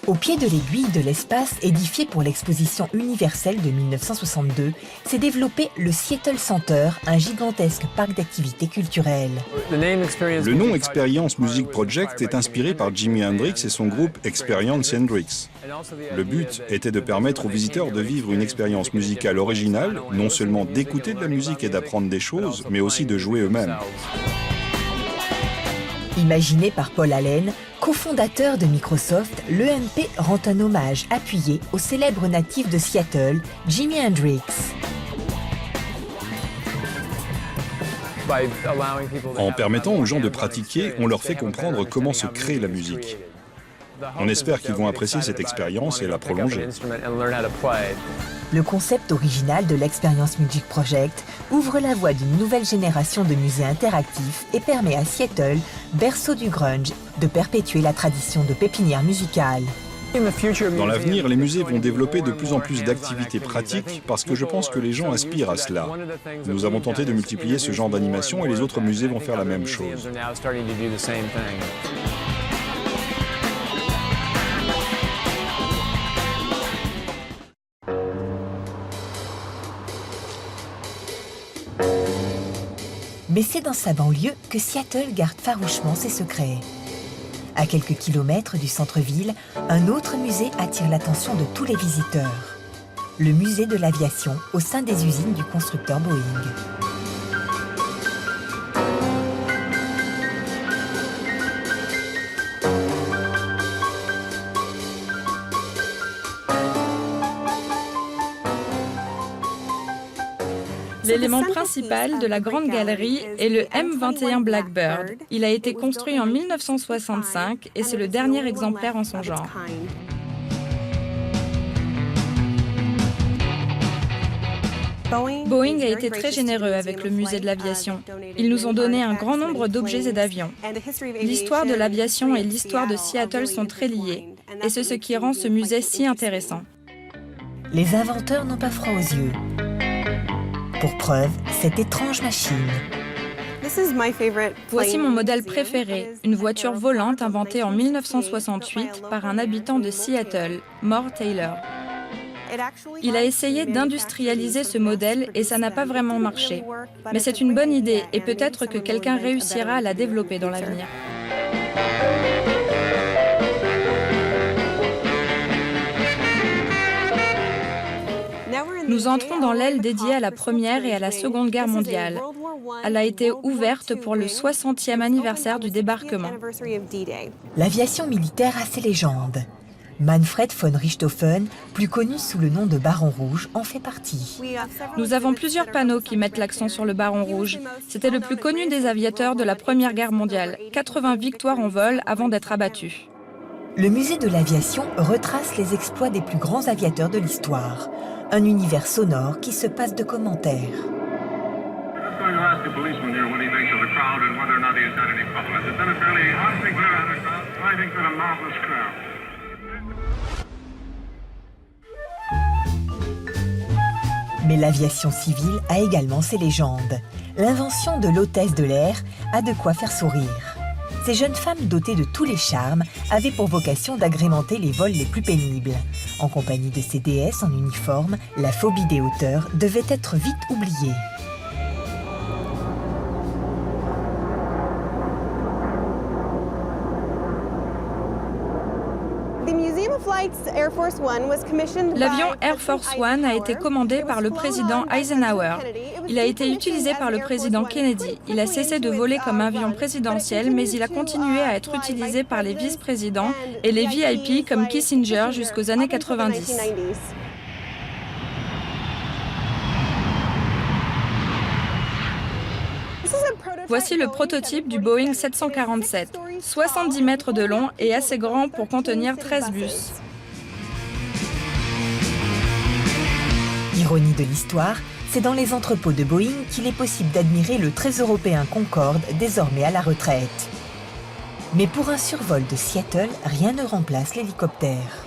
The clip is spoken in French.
Au pied de l'aiguille de l'espace édifiée pour l'exposition universelle de 1962, s'est développé le Seattle Center, un gigantesque parc d'activités culturelles. Le nom Experience Music Project est inspiré par Jimi Hendrix et son groupe Experience Hendrix. Le but était de permettre aux visiteurs de vivre une expérience musicale originale, non seulement d'écouter de la musique et d'apprendre des choses, mais aussi de jouer eux-mêmes. Imaginé par Paul Allen, cofondateur de Microsoft, l'EMP rend un hommage appuyé au célèbre natif de Seattle, Jimi Hendrix. En permettant aux gens de pratiquer, on leur fait comprendre comment se crée la musique. On espère qu'ils vont apprécier cette expérience et la prolonger. Le concept original de l'Experience Music Project ouvre la voie d'une nouvelle génération de musées interactifs et permet à Seattle, berceau du grunge, de perpétuer la tradition de pépinière musicale. Dans l'avenir, les musées vont développer de plus en plus d'activités pratiques parce que je pense que les gens aspirent à cela. Nous avons tenté de multiplier ce genre d'animation et les autres musées vont faire la même chose. Mais c'est dans sa banlieue que Seattle garde farouchement ses secrets. À quelques kilomètres du centre-ville, un autre musée attire l'attention de tous les visiteurs. Le musée de l'aviation au sein des usines du constructeur Boeing. L'élément principal de la Grande Galerie est le M21 Blackbird. Il a été construit en 1965 et c'est le dernier exemplaire en son genre. Boeing a été très généreux avec le musée de l'aviation. Ils nous ont donné un grand nombre d'objets et d'avions. L'histoire de l'aviation et l'histoire de Seattle sont très liées et c'est ce qui rend ce musée si intéressant. Les inventeurs n'ont pas froid aux yeux. Pour preuve, cette étrange machine. Voici mon modèle préféré, une voiture volante inventée en 1968 par un habitant de Seattle, Mort Taylor. Il a essayé d'industrialiser ce modèle et ça n'a pas vraiment marché. Mais c'est une bonne idée et peut-être que quelqu'un réussira à la développer dans l'avenir. Nous entrons dans l'aile dédiée à la Première et à la Seconde Guerre mondiale. Elle a été ouverte pour le 60e anniversaire du débarquement. L'aviation militaire a ses légendes. Manfred von Richthofen, plus connu sous le nom de Baron Rouge, en fait partie. Nous avons plusieurs panneaux qui mettent l'accent sur le Baron Rouge. C'était le plus connu des aviateurs de la Première Guerre mondiale. 80 victoires en vol avant d'être abattu. Le musée de l'aviation retrace les exploits des plus grands aviateurs de l'histoire. Un univers sonore qui se passe de commentaires. Mais l'aviation civile a également ses légendes. L'invention de l'hôtesse de l'air a de quoi faire sourire. Ces jeunes femmes dotées de tous les charmes avaient pour vocation d'agrémenter les vols les plus pénibles. En compagnie de ces déesses en uniforme, la phobie des hauteurs devait être vite oubliée. L'avion Air Force One a été commandé par le président Eisenhower. Il a été utilisé par le président Kennedy. Il a cessé de voler comme avion présidentiel, mais il a continué à être utilisé par les vice-présidents et les VIP comme Kissinger jusqu'aux années 90. Voici le prototype du Boeing 747, 70 mètres de long et assez grand pour contenir 13 bus. Ironie de l'histoire, c'est dans les entrepôts de Boeing qu'il est possible d'admirer le très européen Concorde, désormais à la retraite. Mais pour un survol de Seattle, rien ne remplace l'hélicoptère.